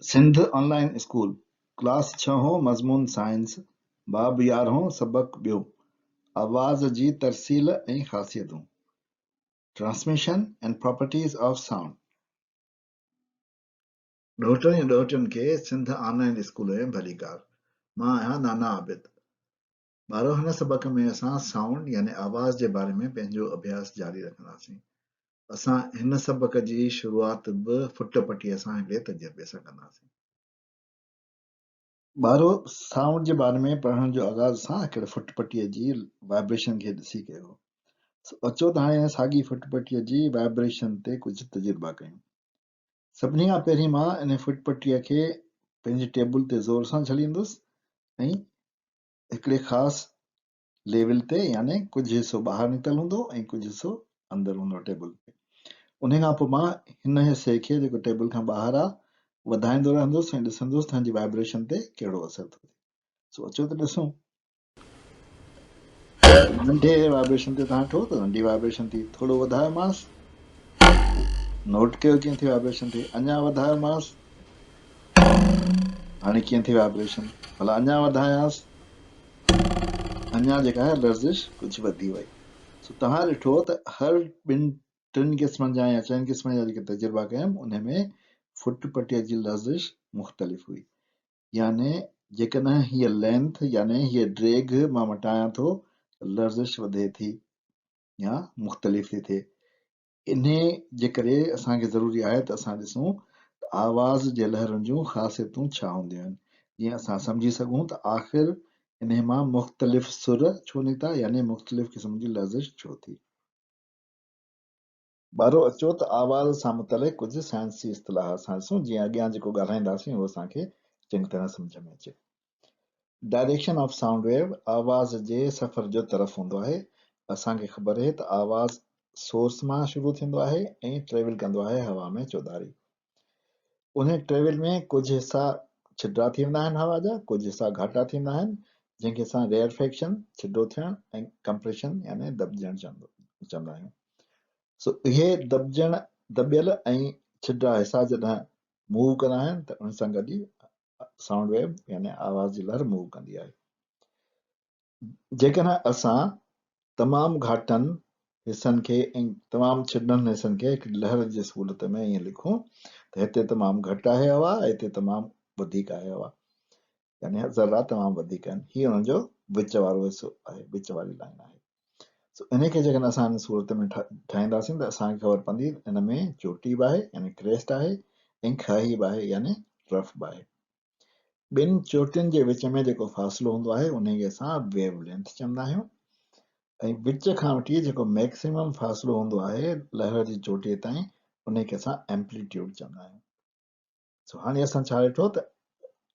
Sindh online school class 6 मज़मून science बाब 11 सबक ॿियो आवाज़ जी तरसील ऐं ख़ासियतूं transmission and properties of sound. ॾोहटनि ऐं ॾोहटियुनि खे सिंध ऑनलाइन स्कूल में भली कार। मां आहियां नाना आबिद। ॿारो हिन सबक में असां साउंड यानी आवाज़ जे बारे में पंहिंजो अभ्यास जारी रखंदासीं। असां हिन सबक जी शुरूआत बि फुट पटीअ सां हिकिड़े तजुर्बे सां कंदासीं। ॿारो साउंड जे बारे में पढ़ण जो आगाज़ सां हिकिड़े फुटपटीअ जी वाइब्रेशन खे ॾिसी कयो। अचो त हाणे साॻी फुटपटीअ जी वाइब्रेशन ते कुझु तजुर्बा कयूं। सभिनी खां पहिरीं मां इन फुटपटीअ खे पंहिंजी टेबल ते ज़ोर सां छॾींदुसि ऐं हिकिड़े ख़ासि लेवल ते यानी कुझु हिसो ॿाहिरि निकितल हूंदो ऐं कुझु हिसो अंदरि हूंदो टेबल ते। उन खां पोइ मां हिन हिसे खे जेको टेबल खां ॿाहिरि आहे वधाईंदो रहंदुसि ऐं ॾिसंदुसि त हिनजी वाइब्रेशन ते कहिड़ो असरु थो थिए। सो अचो त ॾिसूं। नंढे वाइब्रेशन ते तव्हां ठो त नंढी वाइब्रेशन थी, थोरो वधायोमांसि, नोट कयो कीअं थी वाइब्रेशन थी, अञा वधायोमांसि, हाणे कीअं थी वाइब्रेशन, भला अञा वधायांसि, अञा जेका आहे लर्ज़िश कुझु वधी वई। सो तव्हां ॾिठो त हर ॿिनि टिनि क़िस्मनि जा या चइनि क़िस्मनि जा जेके तजुर्बा कयमि उन में फुट पटीअ जी लर्ज़िश मुख़्तलिफ़ हुई। यानी जेकॾहिं हीअ लेंथ यानी हीअ ड्रेग मां मटायां थो लर्ज़िश वधे थी या मुख़्तलिफ़ थी थिए। इन जे करे असांखे ज़रूरी आहे त असां ॾिसूं त आवाज़ जे लहरुनि जूं ख़ासियतूं छा हूंदियूं आहिनि, जीअं असां सम्झी सघूं त आख़िर इन मां मुख़्तलिफ़ सुर छो निकिता यानी मुख़्तलिफ़ क़िस्म जी लर्ज़िश छो थी। ॿारो अचो त आवाज़ सां मुतलिक़ कुझु साइंसी इस्तिलाह असां ॾिसूं, जीअं अॻियां जेको ॻाल्हाईंदासीं उहो असांखे चङी तरह सम्झ में अचे। डायरेक्शन ऑफ साउंड वेव आवाज़ जे सफ़र जो तरफ़ हूंदो आहे। असांखे ख़बर आहे त आवाज़ सोर्स मां शुरू थींदो आहे ऐं ट्रेवल कंदो आहे हवा में चौधारी। उन ट्रेवल में कुझु हिसा छिडरा थी वेंदा आहिनि हवा जा, कुझु हिसा घाटा थींदा आहिनि जंहिंखे असां रेयरफेक्शन छिडो थियणु ऐं कंप्रेशन यानी दॿजणु चवंदा आहियूं। सो इहे दॿियल ऐं छिडरा हिसा जॾहिं मूव कंदा आहिनि त उन सां गॾु ई साउंड वेव यानी आवाज़ जी लहर मूव कंदी आहे। जेकॾहिं असां तमामु घाटनि हिसनि खे ऐं तमामु छिडनि हिसनि खे हिकु लहर जी सूरत में ईअं लिखूं त हिते तमामु घटि आहे हवा, हिते तमामु वधीक आहे हवा, यानी ज़रा तमामु वधीक आहिनि। हीअ हुननि जो विच वारो हिसो आहे, विच वारी लाइन आहे। सो इन खे जेकॾहिं असां हिन सूरत में ठाहींदासीं त असांखे ख़बर पवंदी हिन में चोटी बि आहे यानी क्रेस्ट आहे ऐं खही बि आहे यानी रफ बि आहे। ॿिनि चोटियुनि जे विच में जेको फ़ासिलो हूंदो आहे उन खे असां वेव लेंथ चवंदा आहियूं ऐं विच खां वठी जेको मैक्सिमम फ़ासिलो हूंदो आहे लहर जी चोटीअ ताईं उन खे असां एम्पलीट्यूड चवंदा आहियूं। सो हाणे असां छा ॾिठो त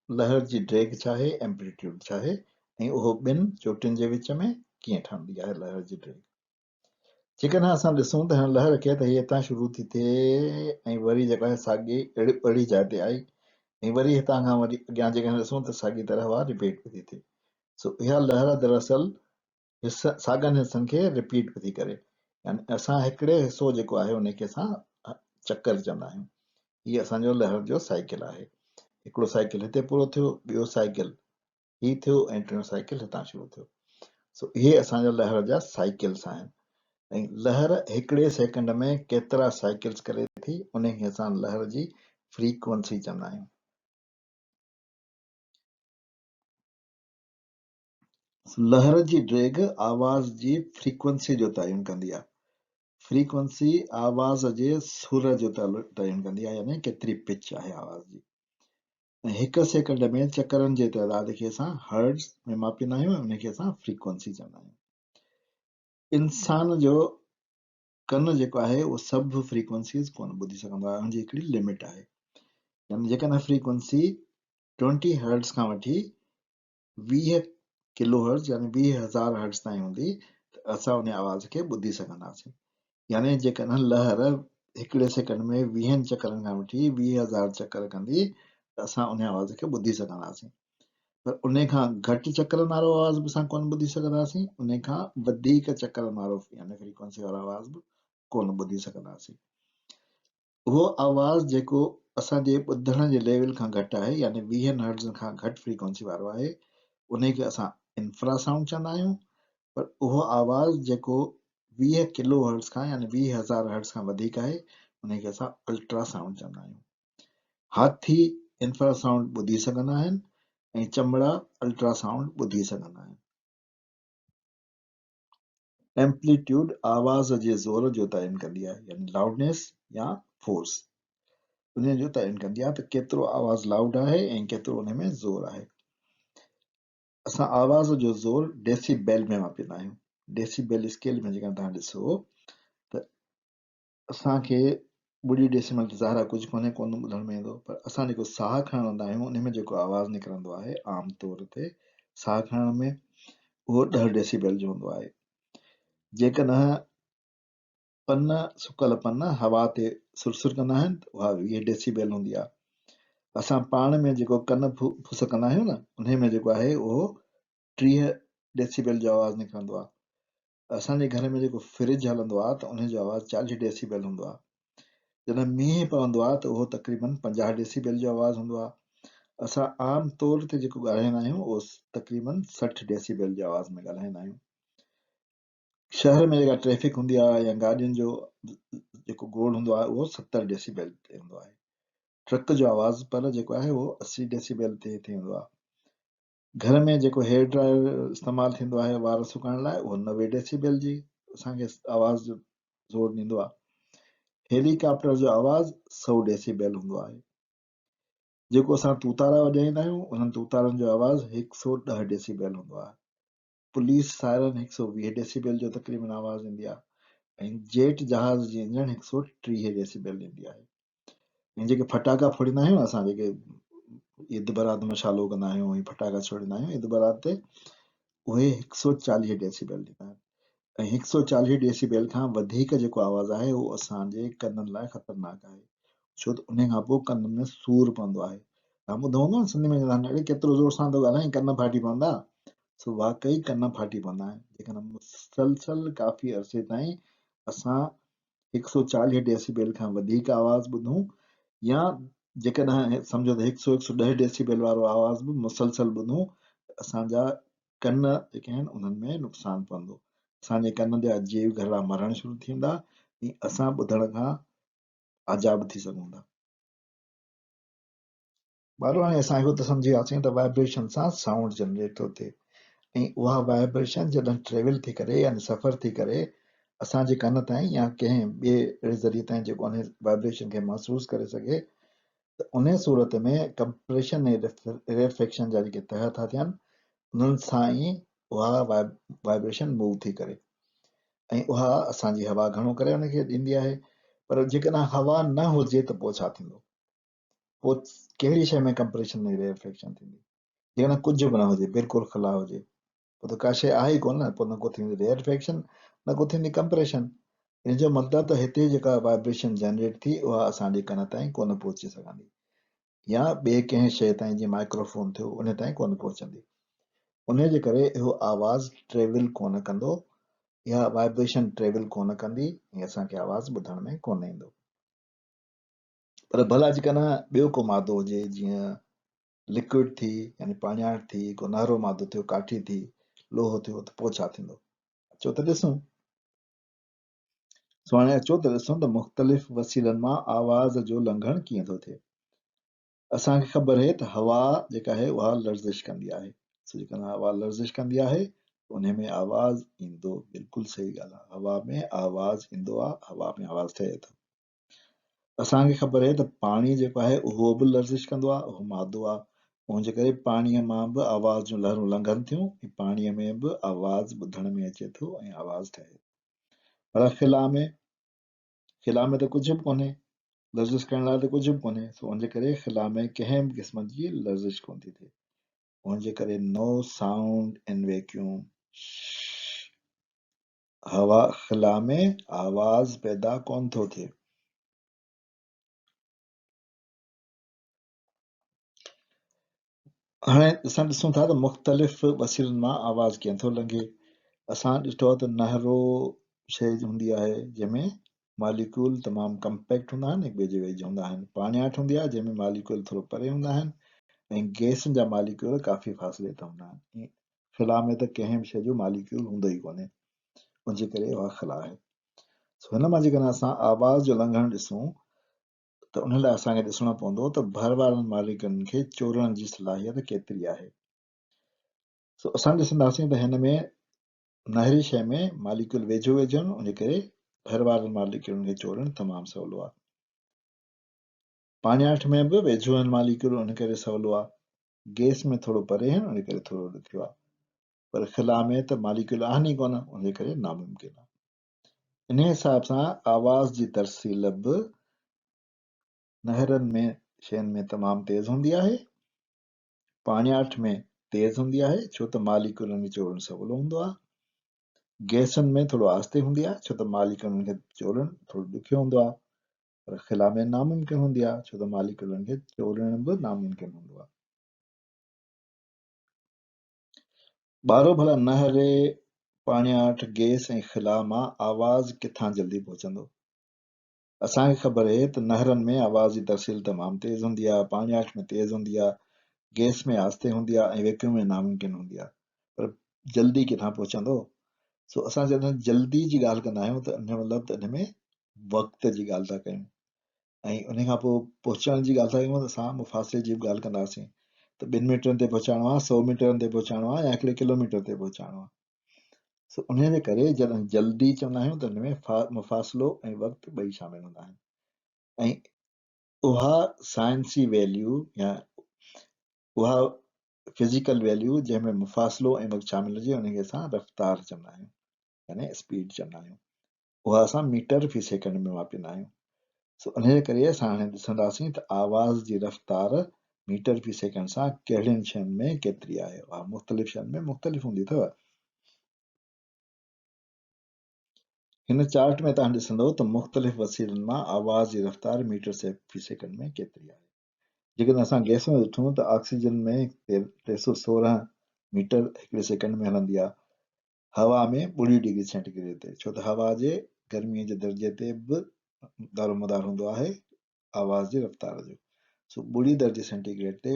लहर जी ड्रेग छा आहे, एम्पलीट्यूड छा आहे ऐं उहो ॿिनि चोटियुनि जे विच में कीअं ठहंदी आहे लहर जी ड्रेग। जेकॾहिं असां ॾिसूं त हिन लहर खे त हीअ हितां शुरू थी थिए ऐं वरी जेका साॻी अहिड़ी जाइ ते आई ऐं वरी हितां खां वरी अॻियां जेकॾहिं ॾिसूं त साॻी तरह उहा रिपीट पई थी थिए। सो इहा लहर दरअसल साॻियनि हिसनि खे रिपीट पई थी करे, यानी असां हिकिड़े हिसो जेको आहे उनखे असां चकर चवंदा आहियूं। हीअ असांजो लहर जो साइकिल आहे। हिकिड़ो साइकिल हिते पूरो थियो, ॿियो साइकिल ही थियो ऐं टियों साइकिल हितां शुरू थियो। सो इहे असांजा लहर जा साइकिल्स आहिनि ऐं लहर हिकिड़े सेकंड में केतिरा साइकिल्स करे थी उन खे असां लहर जी फ्रीक्वेंसी चवंदा आहियूं। लहर जी ड्रेग आवाज़ जी फ्रीक्वेंसी जो तयन कंदी आहे। फ्रीक्वेंसी आवाज़ जे सुर जो तयन कंदी आहे, यानी केतिरी पिच आहे आवाज़ जी। हिकु सेकंड में चकरनि जे तइदाद खे असां हर्ट्ज़ में मापींदा आहियूं ऐं उनखे असां फ्रीक्वेंसी चवंदा आहियूं। इंसान जो कन जेको आहे उहो सभु फ्रीक्वेंसीज़ कोन ॿुधी सघंदो आहे, हुनजी हिकिड़ी लिमिट आहे। यानी जेकॾहिं फ्रीक्वेंसी 20 हर्ट्ज़ खां वठी 20 किलो हर्ट्ज़ यानी 20,000 हर्ट्ज़ ताईं हूंदी त असां उन आवाज़ खे ॿुधी सघंदासीं। यानी जेकॾहिं लहर हिकिड़े सेकंड में 20 चकरनि खां वठी 20,000 चकर कंदी त असां उन आवाज़ खे ॿुधी सघंदासीं। पर उन खां घटि चकरनि वारो आवाज़ बि असां कोन ॿुधी सघंदासीं, उन खां वधीक चकरनि वारो यानी फ्रीक्वेंसी वारो आवाज़ बि कोन ॿुधी सघंदासीं। उहो आवाज़ जेको असांजे ॿुधण जे लेवल खां घटि आहे, यानी 20 हर्ट्ज़ खां घटि फ्रीक्वेंसी वारो आहे, उन खे असां इंफ्रासाउंड चवंदा आहियूं। पर उहो आवाज़ जेको 20 किलो हर्ट्ज़ खां यानी 20,000 हर्ट्ज़ खां वधीक आहे, उन खे असां अल्ट्रासाउंड चवंदा आहियूं। हाथी इंफ्रासाउंड ॿुधी सघंदा आहिनि ऐं चमड़ा अल्ट्रासाउंड ॿुधी सघंदा आहिनि। एम्पलीट्यूड आवाज़ जे ज़ोर जो तइन कंदी आहे, यानी लाउडनेस या फोर्स उन जो तइन कंदी आहे त केतिरो आवाज़ लाउड आहे ऐं केतिरो उन में ज़ोर आहे। असां आवाज़ जो ज़ोर डेसिबेल में मापींदा आहियूं। डेसिबेल स्केल में जेका तव्हां ॾिसो त असांखे 2 डेसिमल त ज़ाहिर आहे कुझु कोन ॿुधण में ईंदो, पर असां जेको साहु खणंदा आहियूं उन में जेको आवाज़ निकिरंदो आहे आम तौर ते साहु खणण में उहो 10 डेसिबल जो हूंदो आहे। जेकॾहिं पन सुकल पन हवा ते सुरसुर कंदा आहिनि त उहा 20 डेसिबल हूंदी आहे। असां पाण में जेको कन फुस कंदा आहियूं न, उन में जेको आहे उहो 30 डेसिबल जो आवाज़ निकिरंदो आहे। असांजे घर में जेको फ्रिज हलंदो आहे त उन जो आवाज़ 40 डेसिबल हूंदो आहे। जॾहिं मींहुं पवंदो आहे त उहो तक़रीबन 50 डेसिबल जो आवाज़ हूंदो आहे। असां आम तौर ते जेको ॻाल्हाईंदा आहियूं उहो तक़रीबन 60 डेसिबल जी आवाज़ में ॻाल्हाईंदा आहियूं। शहर में जेका ट्रैफिक हूंदी आहे या गाॾियुनि जो जेको गोड़ हूंदो आहे उहो 70 डेसिबल ते हूंदो आहे। ट्रक जो आवाज़ पर जेको आहे उहो 80 डेसिबल ते हूंदो आहे। घर में जेको हेयर ड्रायर इस्तेमालु थींदो आहे वार सुकाइण लाइ उहो 90 डेसिबल जी असांखे आवाज़ जो ज़ोर ॾींदो आहे। हेलीकॉप्टर जो आवाज़ 100 डेसिबल हूंदो आहे। जेको असां तूतारा वॼाईंदा आहियूं उन्हनि तूतारनि जो आवाज़ 110 डेसिबल हूंदो आहे। पुलिस सायरन 120 डेसिबल जो तक़रीबन आवाज़ ईंदी आहे ऐं जेट जहाज़ जी इंजन 130 डेसिबल ईंदी आहे। ऐं जेके फटाका फोड़ींदा आहियूं असां जेके ईद बरात में शालो कंदा आहियूं ऐं फटाका छोड़ींदा आहियूं ईद बरात ते, उहे 140 डेसिबल ॾींदा आहिनि। ऐं 140 डेसिबल खां वधीक जेको आवाज़ आहे उहो असांजे कननि लाइ ख़तरनाक आहे, छो त उन खां पोइ कननि में सूर पवंदो आहे। तव्हां ॿुधो हूंदो न सिंधी में चवंदा आहिनि केतिरो ज़ोर सां थो ॻाल्हाए कन फाटी पवंदा। सो वाकई कन फाटी पवंदा आहिनि। जेकॾहिं मुसलसल काफ़ी अरसे ताईं असां 140 डेसिबल खां वधीक आवाज़ ॿुधूं या जेकॾहिं सम्झो त 110 डेसिबल वारो आवाज़ बि मुसलसल ॿुधूं असांजा कन जेके आहिनि उन्हनि में नुक़सानु पवंदो। असांजे कन जा जीव घरड़ा मरण शुरू थींदा ऐं असां ॿुधण खां आजाब थी सघूं था। ॿारहो हाणे असां इहो त सम्झी वियासीं त वाइब्रेशन सां साउंड जनरेट थो थिए ऐं उहा वाइब्रेशन जॾहिं ट्रेवल थी करे यानी सफ़र थी करे असांजे कन ताईं या कंहिं ॿिए अहिड़े ज़रिए ताईं जेको उन वाइब्रेशन खे महसूस करे सघे त उन सूरत में कंप्रेशन ऐं रेफ्लेक्शन जा जेके तह था थियनि उन्हनि सां ई उहा वाइब्रेशन मूव थी करे ऐं उहा असांजी हवा घणो करे उनखे ॾींदी आहे। पर जेकॾहिं हवा न हुजे त पोइ छा थींदो? पोइ कहिड़ी शइ में कंप्रेशन ऐं रेफ्लेक्शन थींदी? जेकॾहिं कुझु बि न हुजे, बिल्कुलु ख़ला हुजे, पोइ त का शइ आहे ई कोन न, पोइ न को थींदी रेफ्लेक्शन न को थींदी कंप्रेशन। इन जो मतिलबु त हिते जेका वाइब्रेशन जनरेट थी उहा असांजे कन ताईं कोन पहुची सघंदी या ॿिए कंहिं शइ ताईं जीअं माइक्रोफोन थियो उन ताईं कोन पहुचंदी। उन जे करे इहो आवाज़ ट्रेवल कोन कंदो या वाइब्रेशन ट्रेवल कोन कंदी ऐं असांखे आवाज़ ॿुधण में कोन ईंदो। पर भला जेकॾहिं ॿियो को मादो हुजे जीअं लिक्विड थी यानी पाण्यार थी, को नारो मादो थियो, काठी थी, लोहो थियो, त पोइ छा थींदो? अचो त ॾिसूं। सो हाणे अचो त ॾिसूं त मुख़्तलिफ़ वसीलनि मां आवाज़ जो लंघण कीअं थो थिए। असांखे ख़बर आहे त हवा जेका आहे उहा लर्ज़िश कंदी आहे। सो जेकॾहिं हवा लर्ज़िश कंदी आहे उन में आवाज़ ईंदो। बिल्कुलु सही ॻाल्हि आहे, हवा में आवाज़ ईंदो आहे, हवा में आवाज़ थिए थो। असांखे ख़बर आहे त पाणी जेको आहे उहो बि लर्ज़िश कंदो आहे, उहो मादो आहे, उनजे करे पाणीअ मां बि आवाज़ जूं लहरूं लंघनि थियूं ऐं पाणीअ में बि आवाज़ ॿुधण में अचे थो ऐं आवाज़ थिए। पर खिला में त कुझु बि कोन्हे, लर्ज़िश करण लाइ त कुझु बि कोन्हे। सो उनजे करे खिला में कंहिं बि क़िस्म जी लर्ज़िश कोन थी थिए। उनजे करे नो साउंड इन वैक्यूम। हवा खिला में आवाज़ पैदा कोन थो थिए। हाणे असां ॾिसूं था त मुख़्तलिफ़ वसीलनि मां आवाज़ कीअं थो लंघे। असां ॾिठो आहे त नहरो शइ हूंदी आहे जंहिंमें मालिक्यूल तमामु कम्पैक्ट हूंदा आहिनि, हिक ॿिए जे वेझो हूंदा आहिनि। पाणियाठ हूंदी आहे जंहिंमें मालिक्यूल थोरो परे हूंदा आहिनि ऐं गैसनि जा मालिक्यूल काफ़ी फ़ासिले ते हूंदा आहिनि। खिला में त कंहिं बि शइ जो मालिक्यूल हूंदो ई कोन्हे, उनजे करे उहा खिला आहे। हिन मां जेकॾहिं असां आवाज़ जो लंघण ॾिसूं त उन लाइ असांखे ॾिसणो पवंदो त भर वारनि मालिकनि खे चोरण जी सलाहियत केतिरी आहे। सो असां ॾिसंदासीं त हिन में नहरी शइ में मालिक्यूल वेझो वेझो आहिनि, उन करे भर वारनि मालिक्यूलनि खे चोरणु तमामु सवलो आहे। पाणियाठ में बि वेझो आहिनि मालिक्यूल, उन करे सवलो आहे। गैस में थोरो परे आहिनि, उन करे थोरो ॾुखियो आहे। पर खिला में त मालिक्यूल आहिनि ई कोन, उन करे नामुमकिन आहे। इन हिसाब सां आवाज़ जी तरसील बि नहरनि में शयुनि में तमामु तेज़ हूंदी आहे, पाणियाठ में तेज़ हूंदी आहे छो त मालिक्यूलनि खे चोरणु सवलो हूंदो आहे। गैसनि में थोरो आहिस्ते हूंदी आहे छो त मालिक्यूलनि खे चोरणु थोरो ॾुखियो हूंदो आहे। पर खिला में नामुमकिन हूंदी आहे छो त मालिक्यूलनि खे चोरणु बि नामुमकिन हूंदो आहे। ॿारो भला नहरे, पाणियाठ, गैस ऐं खिला मां आवाज़ किथां जल्दी पहुचंदो? असांखे ख़बर आहे त नहरनि में आवाज़ जी तरसील तमामु तेज़ हूंदी आहे, पाणियाठ में तेज़ हूंदी आहे, गैस में आहिस्ते हूंदी आहे ऐं वैक्यूम में नामुमकिन हूंदी आहे। पर जल्दी किथां पहुचंदो? सो असां जॾहिं जल्दी जी ॻाल्हि कंदा आहियूं त इन जो मतिलबु त इन में वक़्त जी ॻाल्हि था कयूं, ऐं उन खां पोइ पहुचण जी ॻाल्हि था कयूं त असां मुफ़ासिले जी बि ॻाल्हि कंदासीं त 2 मीटरनि ते पहुचाइणो आहे, 100 मीटरनि ते पहुचाइणो आहे या 1 किलोमीटर ते पहुचाइणो आहे। सो उन जे करे जॾहिं जल्दी चवंदा आहियूं त हिन में मुफ़ासिलो ऐं वक़्तु ॿई शामिल हूंदा आहिनि। ऐं उहा साइंसी वैल्यू या उहा फिज़िकल वैल्यू जंहिंमें मुफ़ासिलो ऐं वक़्तु शामिल हुजे उनखे असां रफ़्तार चवंदा आहियूं, यानी स्पीड चवंदा आहियूं। उहा असां मीटर फी सेकेंड में मापींदा आहियूं। सो उन जे करे असां हाणे ॾिसंदासीं त आवाज़ जी रफ़्तार मीटर फी सेकेंड सां कहिड़ियुनि शयुनि में केतिरी आहे। उहा मुख़्तलिफ़ शयुनि में मुख़्तलिफ़ हूंदी अथव। हिन चार्ट में तव्हां ॾिसंदो त मुख़्तलिफ़ वसीलनि मां आवाज़ जी रफ़्तार मीटर फी सेकेंड में केतिरी आहे। जेकॾहिं असां गैस में ॾिठूं त ऑक्सीजन में 316 मीटर हिकिड़े सेकेंड में हलंदी आहे, हवा में 2 डिग्री सेंटीग्रेड ते, छो त हवा जे गर्मीअ जे दर्जे ते बि दारोमदार हूंदो आहे आवाज़ जी रफ़्तार जो। सो 2 दर्जे सेंटीग्रेड ते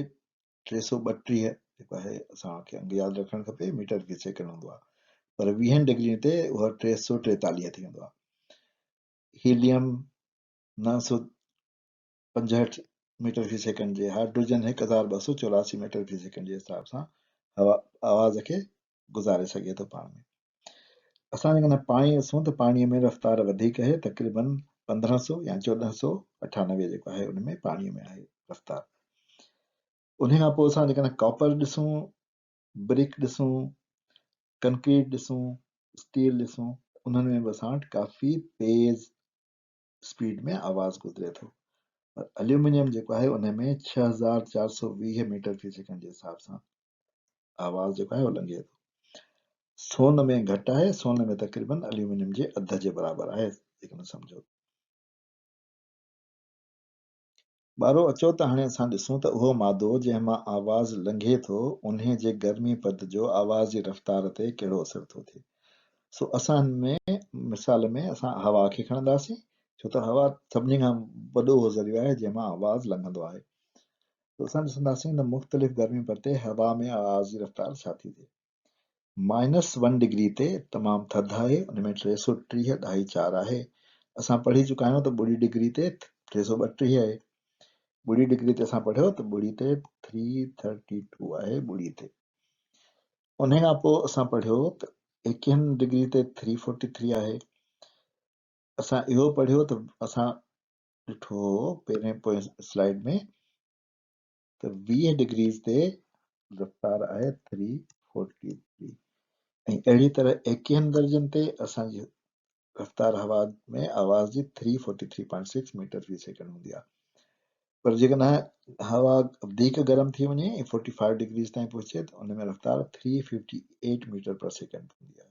332 जेको आहे असांखे अंग यादि रखणु खपे मीटर फी सेकेंड हूंदो आहे, पर 20 डिग्री ते उहा 343 थी वेंदो आहे। हीलियम 965 मीटर फी सेकेंड जे, हाइड्रोजन 1284 मीटर फी सेकेंड जे हिसाब सां हवा आवाज़ खे गुज़ारे सघे थो पाण में। असां जेकॾहिं पाणी ॾिसूं त पाणीअ में रफ़्तार वधीक आहे, तक़रीबन 1500 या 1498 जेको आहे उन में पाणीअ में आहे रफ़्तार। उन खां पोइ असां जेकॾहिं कॉपर ॾिसूं, ब्रिक ॾिसूं, कंक्रीट ॾिसूं, स्टील ॾिसूं, उन्हनि में बि असां वटि काफ़ी तेज़ स्पीड में आवाज़ गुज़रे थो। पर एल्यूमिनियम जेको आहे उन में 6420 मीटर फी सेकेंड जे हिसाब सां आवाज़ जेको आहे उहो लंघे थो। सोन में घटि आहे, सोन में तक़रीबन एल्यूमिनियम जे अध जे बराबरि आहे, जेकॾहिं सम्झो। ॿारो अचो त हाणे असां ॾिसूं त उहो मादो जंहिं मां आवाज़ लंघे थो उन जे गर्मी पद जो आवाज़ जी रफ़्तार ते कहिड़ो असरु थो थिए। सो असां हिन में मिसाल में असां हवा खे खणंदासीं, छो त हवा सभिनी खां वॾो उहो ज़रियो आहे जंहिं मां आवाज़ लंघंदो आहे। तो असां ॾिसंदासीं त मुख़्तलिफ़ गर्मी पद ते हवा में आवाज़ जी रफ़्तार छा थी थिए। -1 डिग्री ते तमामु थधि आहे, उन में 330.4 आहे। असां पढ़ी चुका आहियूं त 2 डिग्री ते 332 आहे। 2 डिग्री ते असां पढ़ियो त 2 ते 332 आहे 2 ते। उन खां पोइ असां पढ़ियो त 21 डिग्री ते 343 आहे। असां इहो पढ़ियो त असां ॾिठो पहिरें पोइ स्लाइड में त 20 डिग्रीज़ ते रफ़्तार आहे 343 ऐं अहिड़ी तरह 21 दर्जनि ते असांजी रफ़्तार हवा में आवाज़ जी 343.6 मीटर फी सेकेंड हूंदी आहे। पर जेकॾहिं हवा वधीक गरम थी वञे ऐं 45 डिग्रीज़ ताईं पहुचे त उन में रफ़्तार 358 मीटर पर सेकेंड हूंदी आहे।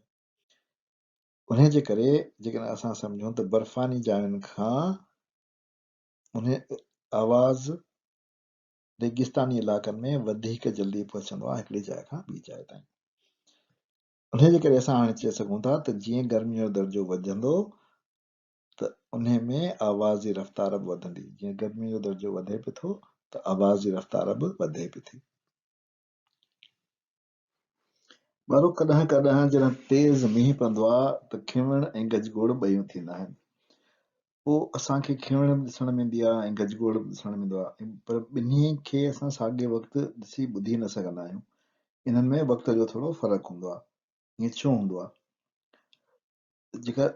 उन जे करे जेकॾहिं असां सम्झूं त बर्फ़ानी जायुनि खां उन आवाज़ रेगिस्तानी इलाइक़नि में वधीक जल्दी पहुचंदो आहे हिकिड़ी जाइ खां ॿी जाइ ताईं। उन जे करे असां हाणे चई सघूं था त जीअं गर्मीअ जो दर्जो वधंदो त उन में आवाज़ जी रफ़्तार बि वधंदी। जीअं गर्मी जो दर्जो वधे पियो थो त आवाज़ जी रफ़्तार बि वधे पई थी। ॿारो कॾहिं कॾहिं जॾहिं तेज़ मींहुं पवंदो आहे त खिवण ऐं गजगोड़ ॿई थींदा आहिनि। पोइ असांखे खिवण बि ॾिसण में ईंदी आहे ऐं गजगोड़ बि ॾिसण में ईंदो आहे, पर ॿिन्ही खे असां साॻिए वक़्तु ॾिसी ॿुधी न सघंदा आहियूं। इन्हनि में वक़्त जो थोरो फ़र्क़ु हूंदो आहे। ईअं छो हूंदो आहे? जेका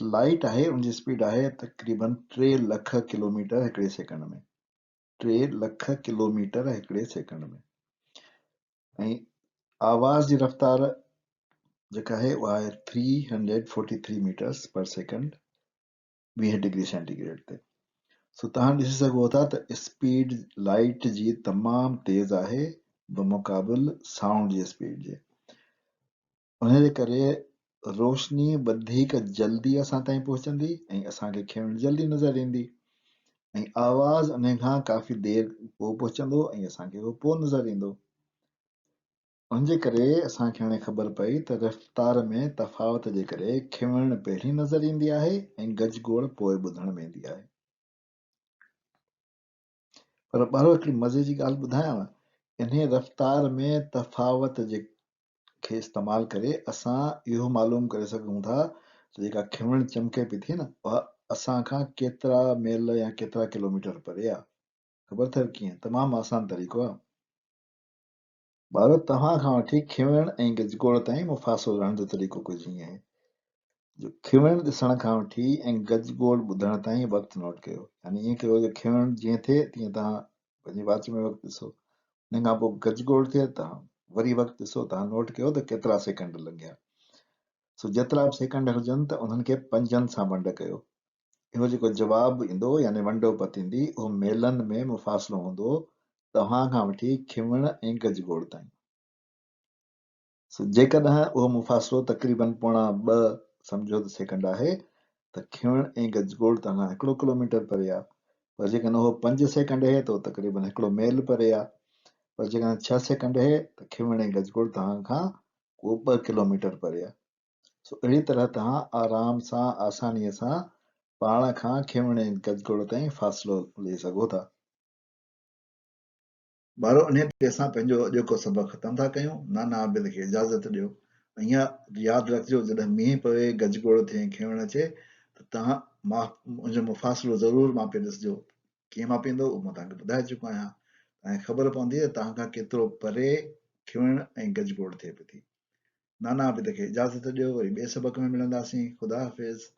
लाइट आहे उनजी स्पीड आहे तक़रीबन 3 लख किलोमीटर हिकिड़े सेकंड में। 3 लख किलोमीटर हिकिड़े सेकंड में। ऐं आवाज़ जी रफ़्तार जेका आहे उहा आहे 343 मीटर्स पर सेकंड 20 डिग्री सेंटीग्रेड ते। सो तव्हां ॾिसी सघो था त स्पीड लाइट जी तमामु तेज़ आहे बमुक़ाबिल साउंड जी स्पीड जे। उन जे करे रोशनी वधीक जल्दी असां ताईं पहुचंदी ऐं असांखे खिवण जल्दी नज़र ईंदी, ऐं आवाज़ उन खां काफ़ी देरि पोइ पहुचंदो ऐं असांखे उहो पोइ नज़र ईंदो। उन जे करे असांखे हाणे ख़बर पई त रफ़्तार में तफ़ावत जे करे खिवण पहिरीं नज़र ईंदी आहे ऐं गजगोड़ पोइ ॿुधण में ईंदी आहे। पर ॿारो हिकिड़ी मज़े जी ॻाल्हि ॿुधायांव, इन रफ़्तार में तफ़ावत जे खे इस्तेमालु करे असां इहो मालूम करे सघूं था त जेका खिवण चमके पई थी न उहा असां खां केतिरा मेल या केतिरा किलोमीटर परे आहे। ख़बर अथव कीअं? तमामु आसान तरीक़ो आहे। ॿारो तव्हां खां वठी खिवण ऐं गजगोड़ ताईं मुफ़ासिलो रहण जो तरीक़ो कुझु ईअं आहे। जो खिवण ॾिसण खां वठी ऐं गजगोड़ ॿुधण ताईं वक़्तु नोट कयो। यानी ईअं कयो जो खिवण जीअं थिए तीअं तव्हां पंहिंजी वॉच में वक़्तु ॾिसो, हुन खां पोइ गजगोड़ थिए तव्हां वरी वक़्तु ॾिसो, तव्हां नोट कयो त केतिरा सेकंड लॻिया। सो जेतिरा बि सेकंड हुजनि त उन्हनि खे पंजनि सां वंड कयो। इहो जेको जवाबु ईंदो यानी वंडोपत ईंदी उहो मेलनि में मुफ़ासिलो हूंदो तव्हां खां वठी खिवण ऐं गजगोड़ ताईं। सो जेकॾहिं उहो मुफ़ासिलो तक़रीबन पोणा 2 सम्झो त सेकंड आहे त खिवण ऐं गजगोड़ तव्हां खां 1 किलोमीटर परे आहे। पर जेकॾहिं उहो 5 सेकंड आहे त उहो तक़रीबन 1 मेल परे आहे। पर जेकॾहिं 6 सेकंड आहे त खिवण ऐं गजगोड़ तव्हां खां उहो 2 किलोमीटर परे आहे। सो अहिड़ी तरह तव्हां आराम सां आसानीअ सां पाण खां खिवण ऐं गजगोड़ ताईं फ़ासिलो ॾेई सघो था। ॿारो इन ते असां पंहिंजो अॼोको सबक़ ख़तमु था कयूं। नाना आबिद खे इजाज़त ॾियो। ईअं यादि रखिजो जॾहिं मींहुं पवे गजगोड़ थिए खिवण अचे त तव्हां मुंहिंजो मुफ़ासिलो ज़रूरु मापे ॾिसिजो। कीअं मापींदो उहो मां तव्हांखे ॿुधाए चुको आहियां। तव्हांखे ख़बर पवंदी त तव्हां खां केतिरो परे खिवण ऐं गजगोड़ थिए पई थी। नाना आबिद खे इजाज़त ॾियो। वरी ॿिए सबक़ में मिलंदासीं। ख़ुदा हाफ़िज़।